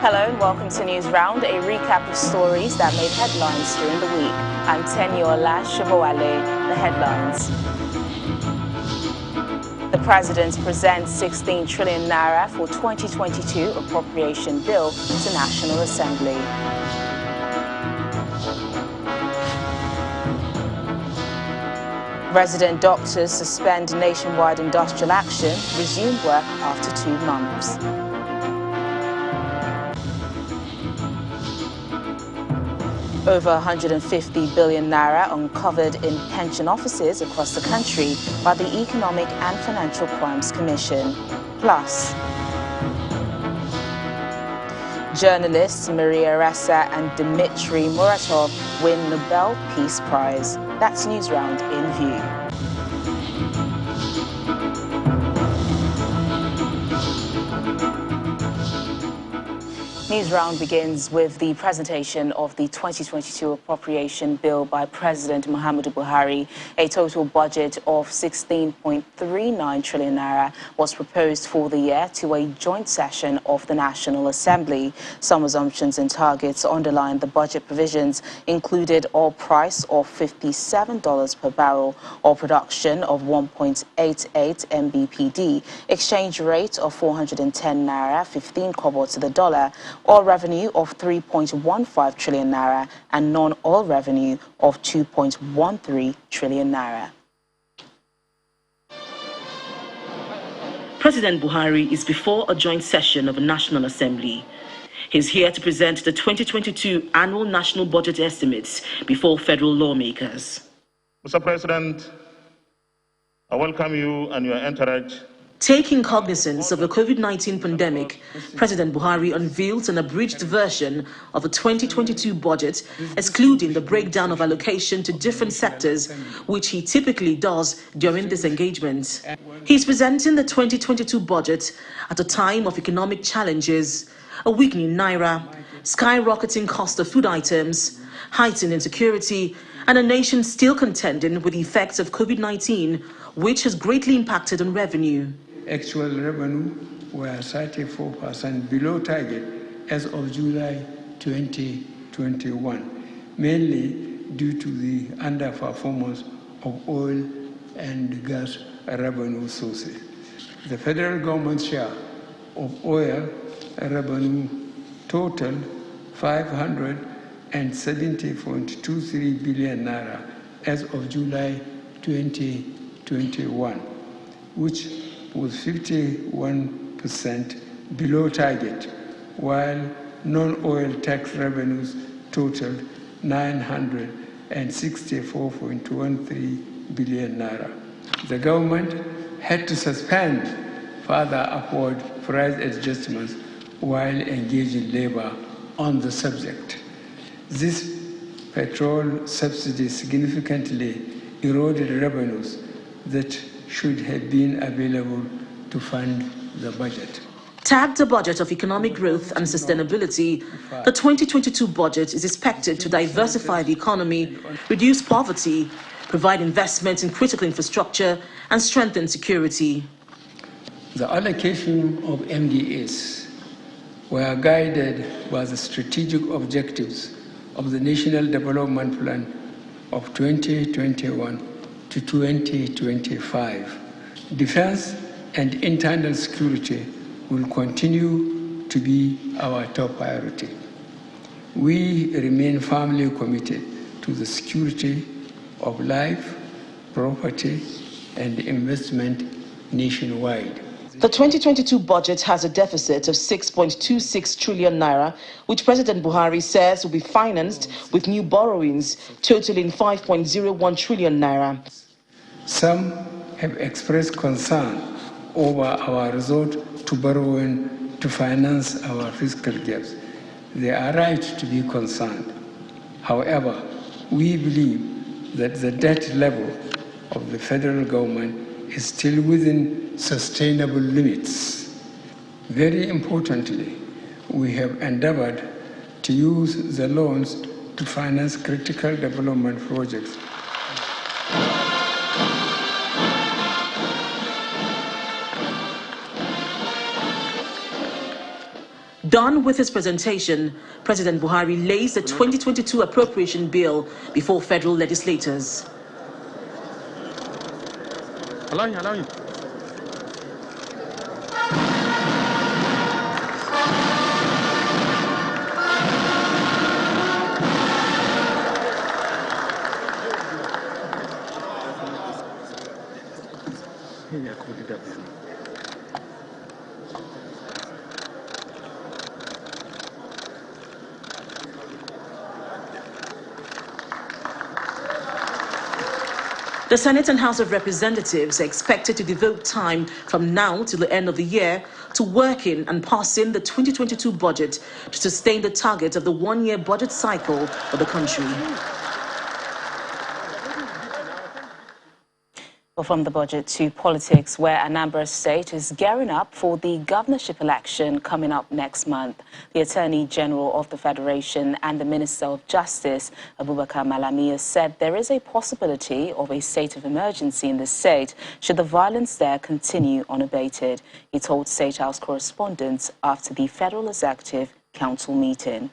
Hello and welcome to News Round, a recap of stories that made headlines during the week. I'm Teniola Shibowale, the headlines. The President presents 16 trillion naira for 2022 appropriation bill to National Assembly. Resident doctors suspend nationwide industrial action, resume work after 2 months. Over 150 billion naira uncovered in pension offices across the country by the Economic and Financial Crimes Commission. Plus, journalists Maria Ressa and Dmitry Muratov win Nobel Peace Prize. That's News Round in View. News Round begins with the presentation of the 2022 appropriation bill by President Muhammadu Buhari. A total budget of 16.39 trillion naira was proposed for the year to a joint session of the National Assembly. Some assumptions and targets underlying the budget provisions included oil price of $57 per barrel, oil production of 1.88 mbpd, exchange rate of 410 naira 15 kobo to the dollar, oil revenue of 3.15 trillion naira and non-oil revenue of 2.13 trillion naira. President Buhari is before a joint session of the National Assembly. He's here to present the 2022 annual national budget estimates before federal lawmakers. Mr. President, I welcome you and your entourage. Taking cognizance of the COVID-19 pandemic, President Buhari unveiled an abridged version of the 2022 budget, excluding the breakdown of allocation to different sectors, which he typically does during this engagement. He's presenting the 2022 budget at a time of economic challenges, a weakening naira, skyrocketing cost of food items, heightened insecurity, and a nation still contending with the effects of COVID-19, which has greatly impacted on revenue. Actual revenue were 34% below target as of July 2021, mainly due to the underperformance of oil and gas revenue sources. The federal government's share of oil revenue totaled 570.23 billion naira as of July 2021, which was 51% below target, while non-oil tax revenues totaled 964.13 billion naira. The government had to suspend further upward price adjustments while engaging labor on the subject. This petrol subsidy significantly eroded revenues that should have been available to fund the budget. Tagged a budget of economic growth and sustainability, the 2022 budget is expected to diversify the economy, reduce poverty, provide investment in critical infrastructure, and strengthen security. The allocation of MDAs were guided by the strategic objectives of the National Development Plan of 2021 to 2025. Defense and internal security will continue to be our top priority. We remain firmly committed to the security of life, property, and investment nationwide. The 2022 budget has a deficit of 6.26 trillion naira, which President Buhari says will be financed with new borrowings totaling 5.01 trillion naira. Some have expressed concern over our resort to borrowing to finance our fiscal gaps. They are right to be concerned. However, we believe that the debt level of the federal government is still within sustainable limits. Very importantly, we have endeavored to use the loans to finance critical development projects. Done with his presentation, President Buhari lays the 2022 appropriation bill before federal legislators. Allow you. The Senate and House of Representatives are expected to devote time from now till the end of the year to working and passing the 2022 budget to sustain the target of the one-year budget cycle for the country. Well, from the budget to politics, where Anambra State is gearing up for the governorship election coming up next month. The Attorney General of the Federation and the Minister of Justice, Abubakar Malami, said there is a possibility of a state of emergency in the state should the violence there continue unabated. He told State House correspondents after the Federal Executive Council meeting.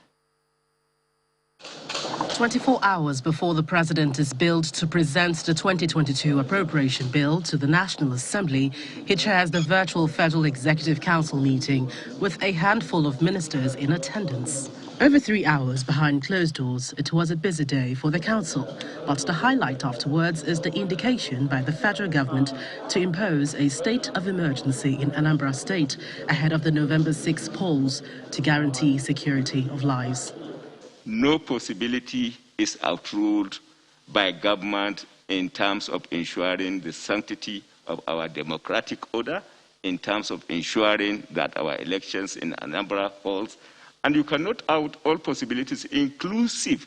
24 hours before the president is billed to present the 2022 appropriation bill to the National Assembly, he chairs the virtual Federal Executive Council meeting with a handful of ministers in attendance. Over 3 hours behind closed doors, it was a busy day for the council, but the highlight afterwards is the indication by the federal government to impose a state of emergency in Anambra State ahead of the November 6 polls to guarantee security of lives. No possibility is outruled by government in terms of ensuring the sanctity of our democratic order, in terms of ensuring that our elections in Anambra holds, and you cannot out all possibilities, inclusive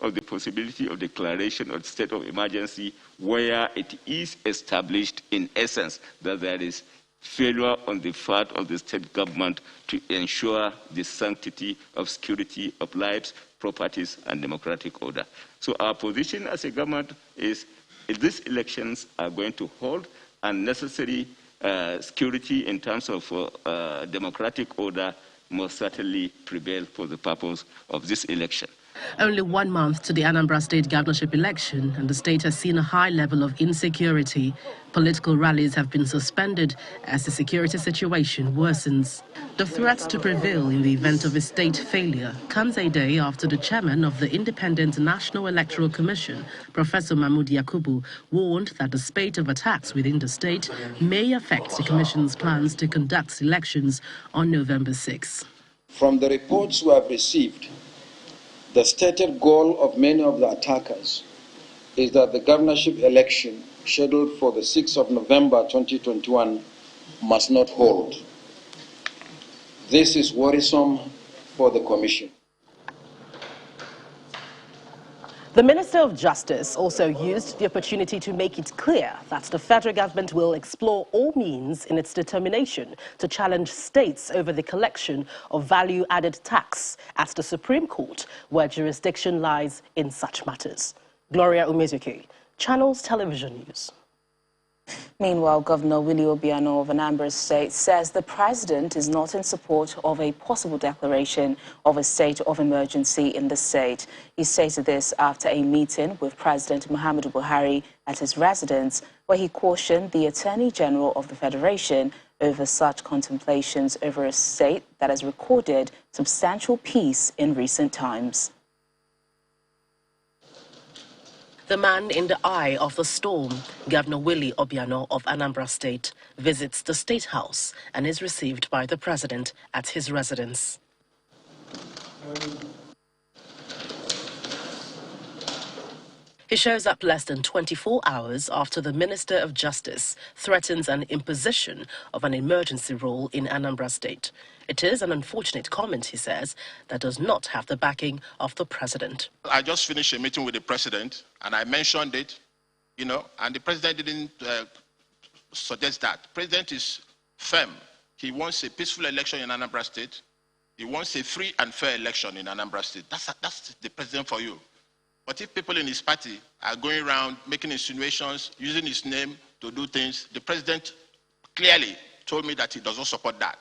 of the possibility of declaration of state of emergency, where it is established in essence that there is failure on the part of the state government to ensure the sanctity of security of lives, properties, and democratic order. So our position as a government is if these elections are going to hold and necessary security in terms of democratic order must certainly prevail for the purpose of this election. Only 1 month to the Anambra State governorship election, and the state has seen a high level of insecurity. Political rallies have been suspended as the security situation worsens. The threat to prevail in the event of a state failure comes a day after the chairman of the Independent National Electoral Commission, Professor Mahmood Yakubu, warned that the spate of attacks within the state may affect the commission's plans to conduct elections on November 6. From the reports we have received, the stated goal of many of the attackers is that the governorship election scheduled for the 6th of November 2021 must not hold. This is worrisome for the Commission. The Minister of Justice also used the opportunity to make it clear that the federal government will explore all means in its determination to challenge states over the collection of value-added tax at the Supreme Court, where jurisdiction lies in such matters. Gloria Umezuki, Channels Television News. Meanwhile, Governor Willie Obiano of Anambra State says the president is not in support of a possible declaration of a state of emergency in the state. He stated this after a meeting with President Muhammadu Buhari at his residence, where he cautioned the Attorney General of the Federation over such contemplations over a state that has recorded substantial peace in recent times. The man in the eye of the storm, Governor Willie Obiano of Anambra State, visits the State House and is received by the president at his residence. He shows up less than 24 hours after the Minister of Justice threatens an imposition of an emergency rule in Anambra State. It is an unfortunate comment, he says, that does not have the backing of the president. I just finished a meeting with the president, and I mentioned it, and the president didn't suggest that. The president is firm. He wants a peaceful election in Anambra State. He wants a free and fair election in Anambra State. That's the president for you. But if people in his party are going around making insinuations, using his name to do things, the president clearly told me that he does not support that.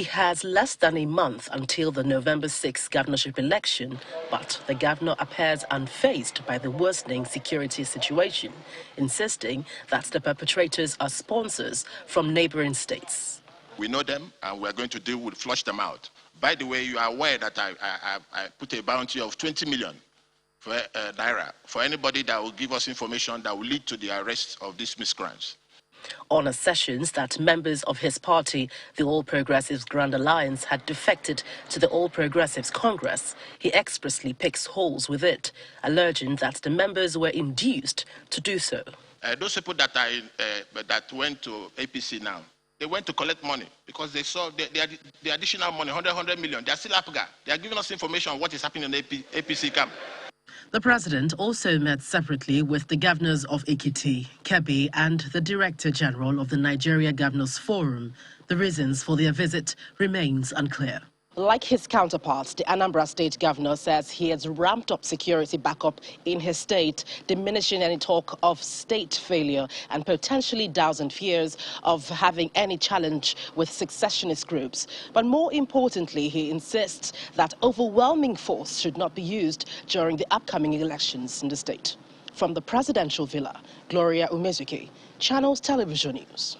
He has less than a month until the November 6 governorship election, but the governor appears unfazed by the worsening security situation, insisting that the perpetrators are sponsors from neighboring states. We know them, and we're going to flush them out. By the way, you are aware that I put a bounty of 20 million for naira for anybody that will give us information that will lead to the arrest of these miscreants. On assertions that members of his party, the All Progressives Grand Alliance, had defected to the All Progressives Congress, he expressly picks holes with it, alleging that the members were induced to do so. Those people that went to APC now, they went to collect money because they saw the additional money, 100 million. They are still APGA. They are giving us information on what is happening in the APC camp. The president also met separately with the governors of Ekiti, Kebbi, and the Director General of the Nigeria Governors Forum. The reasons for their visit remains unclear. Like his counterparts, the Anambra State governor says he has ramped up security backup in his state, diminishing any talk of state failure and potentially dousing fears of having any challenge with secessionist groups. But more importantly, he insists that overwhelming force should not be used during the upcoming elections in the state. From the presidential villa, Gloria Umezuke, Channels Television News.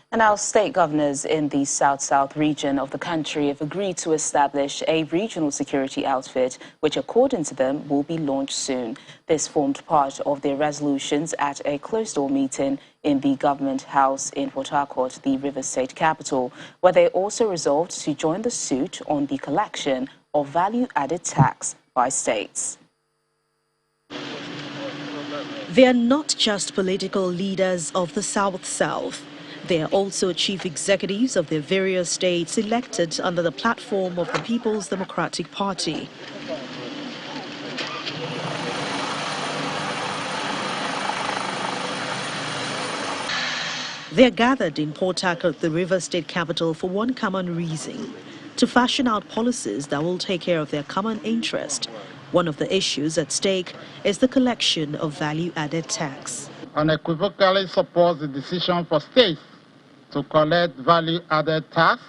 And our state governors in the South-South region of the country have agreed to establish a regional security outfit, which, according to them, will be launched soon. This formed part of their resolutions at a closed-door meeting in the Government House in Port Harcourt, the Rivers State capital, where they also resolved to join the suit on the collection of value-added tax by states. They are not just political leaders of the South-South. They are also chief executives of their various states elected under the platform of the People's Democratic Party. They are gathered in Port Harcourt, the River State capital, for one common reason: to fashion out policies that will take care of their common interest. One of the issues at stake is the collection of value-added tax. Unequivocally supports the decision for states to collect value-added tax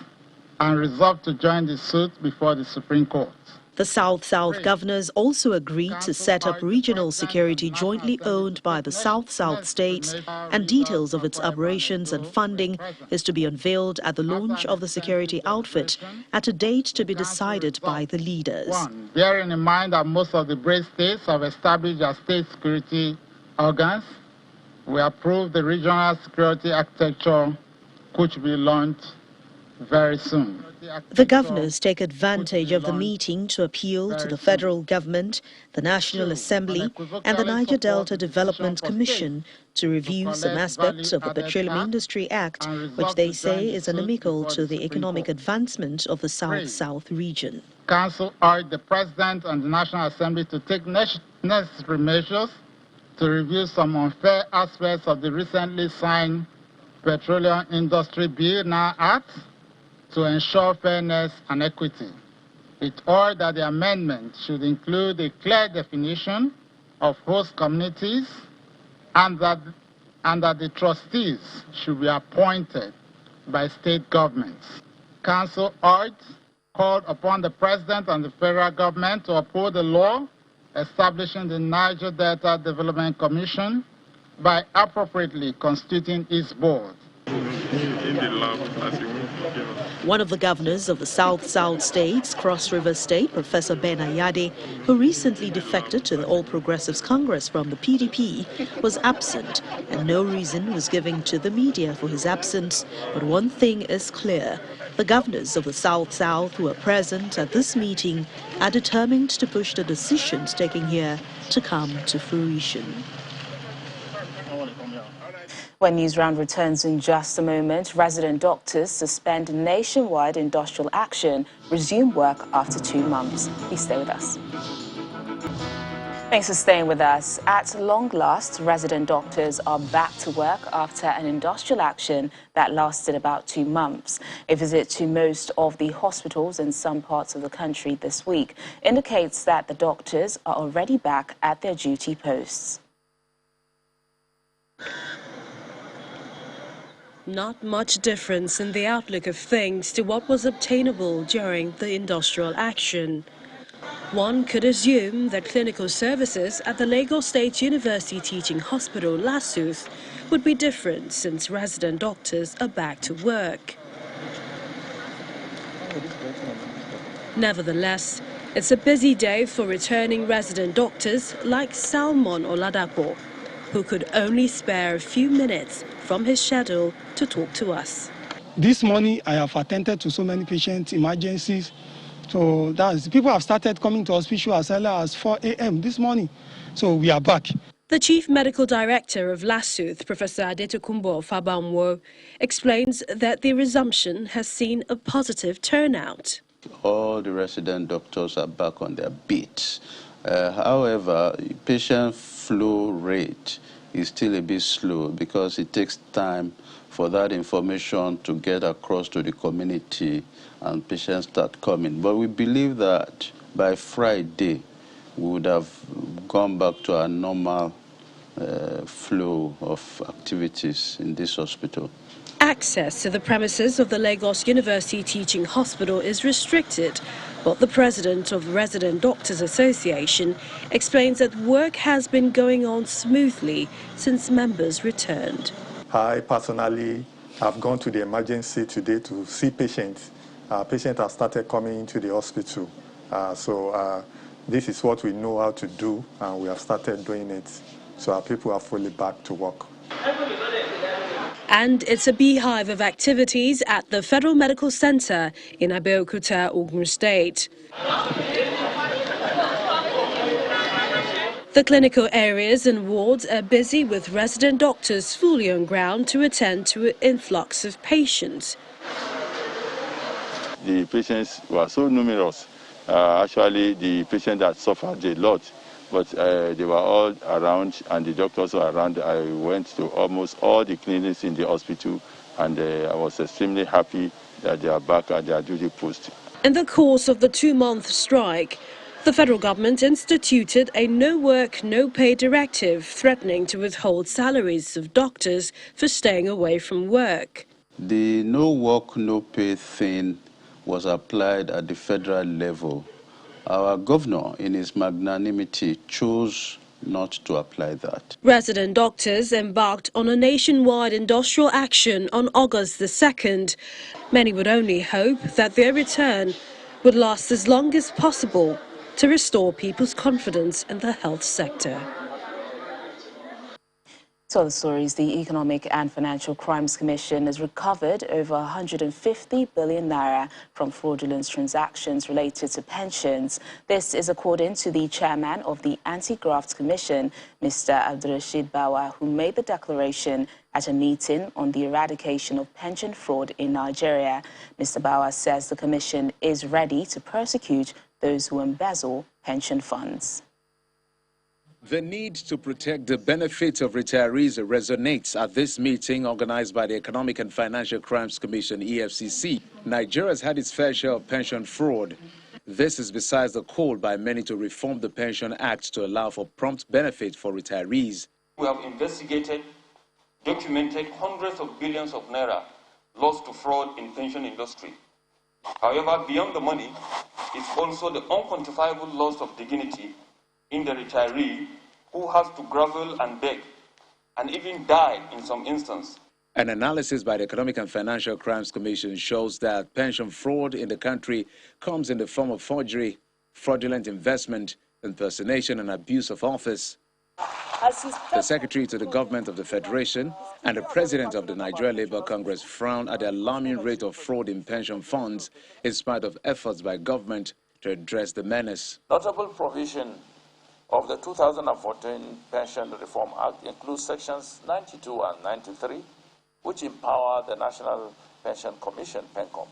and resolve to join the suit before the Supreme Court. The South-South governors also agreed to set up regional security jointly owned by the South-South states, and details of its operations and funding is to be unveiled at the launch of the security outfit at a date to be decided by the leaders. One, bearing in mind that most of the BRICS states have established their state security organs, we approve the regional security architecture, which will be launched very soon. The governors take advantage of the meeting to appeal to the federal government, the National Assembly, and the Niger Delta Development Commission to review some aspects of the Petroleum Industry Act, which they say is inimical to the economic advancement of the South-South region. Council urged the President and the National Assembly to take necessary measures to review some unfair aspects of the recently signed Petroleum Industry Bill now Act to ensure fairness and equity. It urged that the amendment should include a clear definition of host communities and that the trustees should be appointed by state governments. Council called upon the President and the federal government to uphold the law establishing the Niger Delta Development Commission by appropriately constituting its board. One of the governors of the South-South states, Cross River State, Professor Ben Ayade, who recently defected to the All Progressives Congress from the PDP, was absent, and no reason was given to the media for his absence. But one thing is clear: the governors of the South-South who are present at this meeting are determined to push the decisions taken here to come to fruition. When Newsround returns in just a moment, resident doctors suspend nationwide industrial action, resume work after 2 months. Please stay with us. Thanks for staying with us. At long last, resident doctors are back to work after an industrial action that lasted about 2 months. A visit to most of the hospitals in some parts of the country this week indicates that the doctors are already back at their duty posts. Not much difference in the outlook of things to what was obtainable during the industrial action. One could assume that clinical services at the Lagos State University Teaching Hospital, LASUTH, would be different since resident doctors are back to work. Nevertheless, it's a busy day for returning resident doctors like Salmon Oladapo, who could only spare a few minutes from his schedule to talk to us. This morning, I have attended to so many patients, emergencies. So people have started coming to hospital as early as 4 a.m. this morning. So we are back. The Chief Medical Director of LASUTH, Professor Adetokunbo Fabamwo, explains that the resumption has seen a positive turnout. All the resident doctors are back on their beats. However, patient flow rate is still a bit slow because it takes time for that information to get across to the community and patients start coming. But we believe that by Friday, we would have gone back to our normal flow of activities in this hospital. Access to the premises of the Lagos University Teaching Hospital is restricted, but the president of the Resident Doctors Association explains that work has been going on smoothly since members returned. I personally have gone to the emergency today to see patients. Patients have started coming into the hospital. This is what we know how to do, and we have started doing it. So our people are fully back to work. And it's a beehive of activities at the Federal Medical Center in Abeokuta, Ogun State. The clinical areas and wards are busy with resident doctors fully on ground to attend to an influx of patients. The patients were so numerous. Actually, the patients that suffered a lot, but they were all around, and the doctors were around. I went to almost all the clinics in the hospital, and I was extremely happy that they are back at their duty post. In the course of the 2-month strike, the federal government instituted a no-work, no-pay directive threatening to withhold salaries of doctors for staying away from work. The no-work, no-pay thing was applied at the federal level. Our governor, in his magnanimity, chose not to apply that. Resident doctors embarked on a nationwide industrial action on August the 2nd. Many would only hope that their return would last as long as possible to restore people's confidence in the health sector. So the stories, the Economic and Financial Crimes Commission has recovered over 150 billion naira from fraudulent transactions related to pensions. This is according to the chairman of the Anti-Graft Commission, Mr. Abdulrashid Bawa, who made the declaration at a meeting on the eradication of pension fraud in Nigeria. Mr. Bawa says the commission is ready to prosecute those who embezzle pension funds. The need to protect the benefits of retirees resonates at this meeting organized by the Economic and Financial Crimes Commission, EFCC. Nigeria has had its fair share of pension fraud. This is besides the call by many to reform the Pension Act to allow for prompt benefit for retirees. We have investigated, documented hundreds of billions of naira lost to fraud in pension industry. However, beyond the money, it's also the unquantifiable loss of dignity in the retiree who has to grovel and beg and even die in some instances. An analysis by the Economic and Financial Crimes Commission shows that pension fraud in the country comes in the form of forgery, fraudulent investment, impersonation and abuse of office. The Secretary to the Government of the Federation and the President of the Nigeria Labour Congress frown at the alarming rate of fraud in pension funds in spite of efforts by government to address the menace. Notable provision of the 2014 Pension Reform Act includes sections 92 and 93, which empower the National Pension Commission, PENCOM,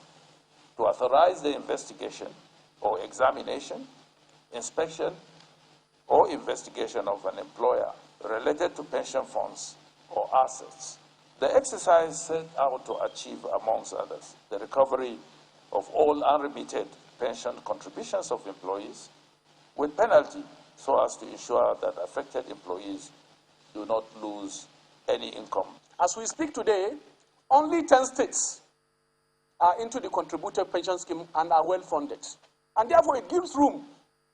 to authorize the investigation or examination, inspection, or investigation of an employer related to pension funds or assets. The exercise set out to achieve, amongst others, the recovery of all unremitted pension contributions of employees with penalty, so as to ensure that affected employees do not lose any income. As we speak today, Only 10 states are into the contributed pension scheme and are well funded. And therefore, it gives room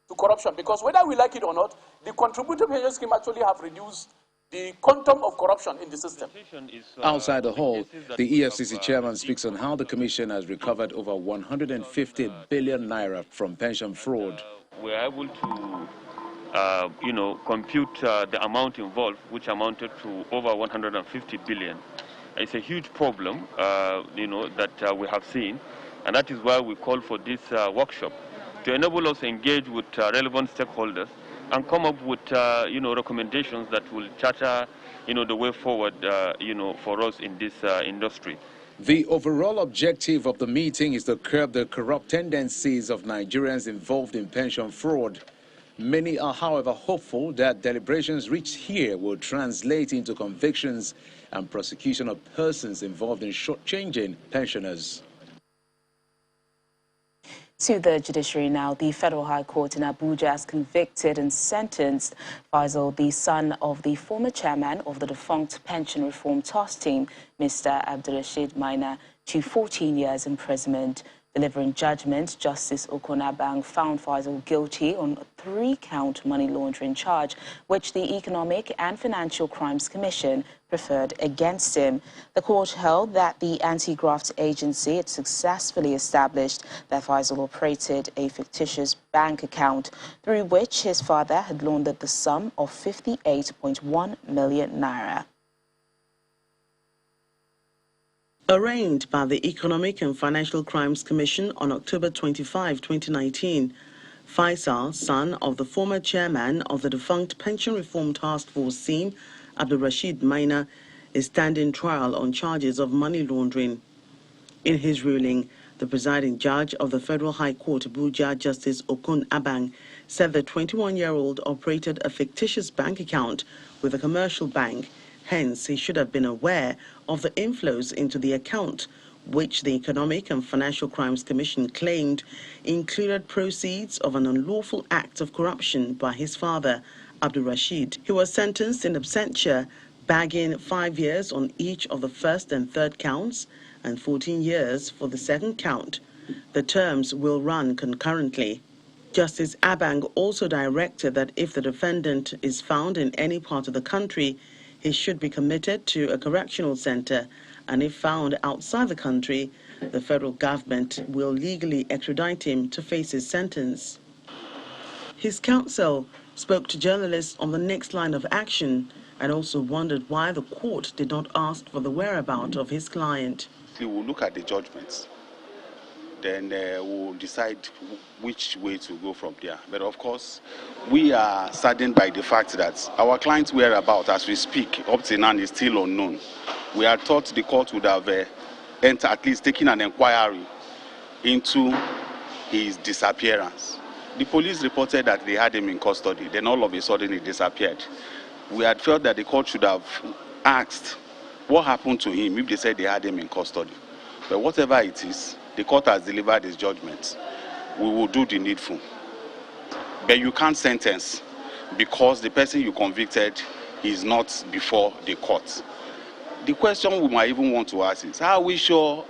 to corruption, because whether we like it or not, the contributed pension scheme actually have reduced the quantum of corruption in the system. Outside the hall, the EFCC chairman speaks on how the commission has recovered over 150 billion naira from pension fraud. We're able to, compute the amount involved, which amounted to over 150 billion. It's a huge problem, that we have seen, and that is why we call for this workshop to enable us to engage with relevant stakeholders and come up with, recommendations that will charter, the way forward, for us in this industry. The overall objective of the meeting is to curb the corrupt tendencies of Nigerians involved in pension fraud. Many are, however, hopeful that deliberations reached here will translate into convictions and prosecution of persons involved in shortchanging pensioners. To the judiciary now, the Federal High Court in Abuja has convicted and sentenced Faisal, the son of the former chairman of the defunct Pension Reform Task Team, Mr. Abdulrasheed Maina, to 14 years imprisonment. Delivering judgment, Justice Okonabang found Faisal guilty on a 3-count money laundering charge, which the Economic and Financial Crimes Commission preferred against him. The court held that the anti-graft agency had successfully established that Faisal operated a fictitious bank account through which his father had laundered the sum of 58.1 million naira. Arraigned by the Economic and Financial Crimes Commission on October 25, 2019, Faisal, son of the former chairman of the defunct Pension Reform Task Force team, Abdulrasheed Maina, is standing trial on charges of money laundering. In his ruling, the presiding judge of the Federal High Court, Abuja, Justice Okonabang, said the 21-year-old operated a fictitious bank account with a commercial bank. Hence, he should have been aware of the inflows into the account, which the Economic and Financial Crimes Commission claimed included proceeds of an unlawful act of corruption by his father, Abdulrasheed. He was sentenced in absentia, bagging 5 years on each of the first and third counts and 14 years for the second count. The terms will run concurrently. Justice Abang also directed that if the defendant is found in any part of the country, he should be committed to a correctional center, and if found outside the country, the federal government will legally extradite him to face his sentence. His counsel spoke to journalists on the next line of action and also wondered why the court did not ask for the whereabouts of his client. We will look at the judgments, then we'll decide which way to go from there. But of course, we are saddened by the fact that our client's whereabouts, as we speak, up to now is still unknown. We are thought the court would have at least taken an inquiry into his disappearance. The police reported that they had him in custody, then all of a sudden he disappeared. We had felt that the court should have asked what happened to him if they said they had him in custody. But whatever it is, the court has delivered its judgment. We will do the needful. But you can't sentence because the person you convicted is not before the court. The question we might even want to ask is, how are we sure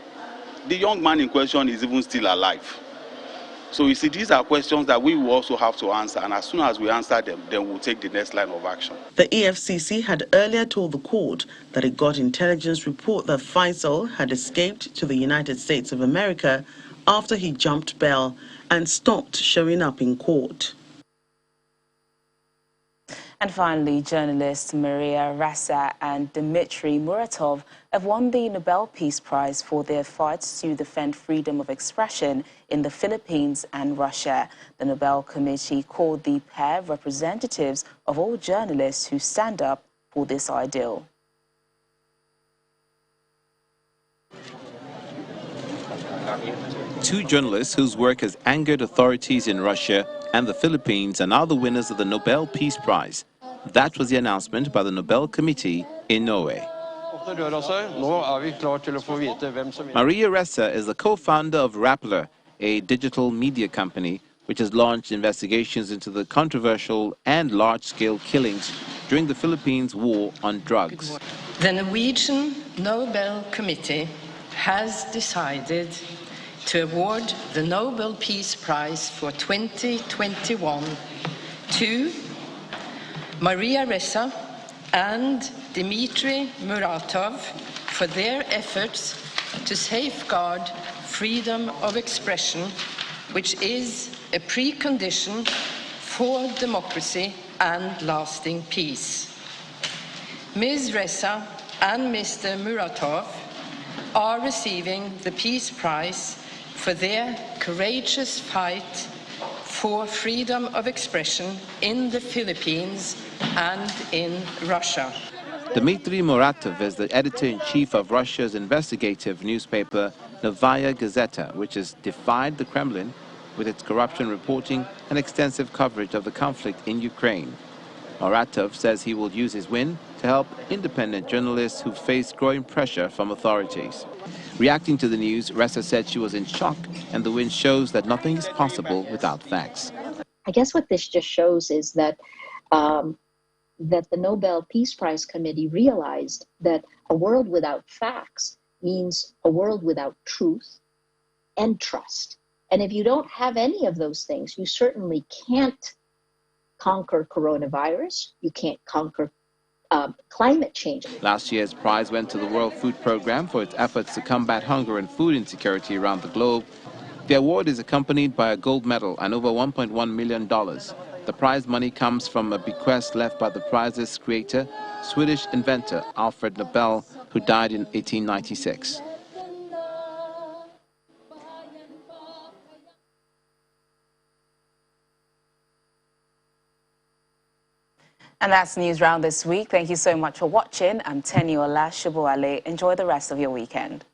the young man in question is even still alive? So you see, these are questions that we will also have to answer, and as soon as we answer them, then we'll take the next line of action. The EFCC had earlier told the court that it got intelligence report that Faisal had escaped to the United States of America after he jumped bail and stopped showing up in court. And finally, journalists Maria Ressa and Dmitry Muratov have won the Nobel Peace Prize for their fights to defend freedom of expression in the Philippines and Russia. The Nobel Committee called the pair representatives of all journalists who stand up for this ideal. Two journalists whose work has angered authorities in Russia and the Philippines are now the winners of the Nobel Peace Prize. That was the announcement by the Nobel Committee in Norway. Maria Ressa is the co-founder of Rappler, a digital media company which has launched investigations into the controversial and large-scale killings during the Philippines' war on drugs. The Norwegian Nobel Committee has decided to award the Nobel Peace Prize for 2021 to Maria Ressa and Dmitry Muratov for their efforts to safeguard freedom of expression, which is a precondition for democracy and lasting peace. Ms. Ressa and Mr. Muratov are receiving the Peace Prize for their courageous fight for freedom of expression in the Philippines and in Russia. Dmitry Muratov is the editor-in-chief of Russia's investigative newspaper Novaya Gazeta, which has defied the Kremlin with its corruption reporting and extensive coverage of the conflict in Ukraine. Muratov says he will use his win to help independent journalists who face growing pressure from authorities. Reacting to the news, Ressa said she was in shock, and the win shows that nothing is possible without facts. I guess what this just shows is that that the Nobel Peace Prize Committee realized that a world without facts means a world without truth and trust. And if you don't have any of those things, you certainly can't conquer coronavirus, you can't conquer climate change. Last year's prize went to the World Food Programme for its efforts to combat hunger and food insecurity around the globe. The award is accompanied by a gold medal and over $1.1 million. The prize money comes from a bequest left by the prize's creator, Swedish inventor Alfred Nobel, who died in 1896. And that's News Round this week. Thank you so much for watching. I'm Teniola Shubuale. Enjoy the rest of your weekend.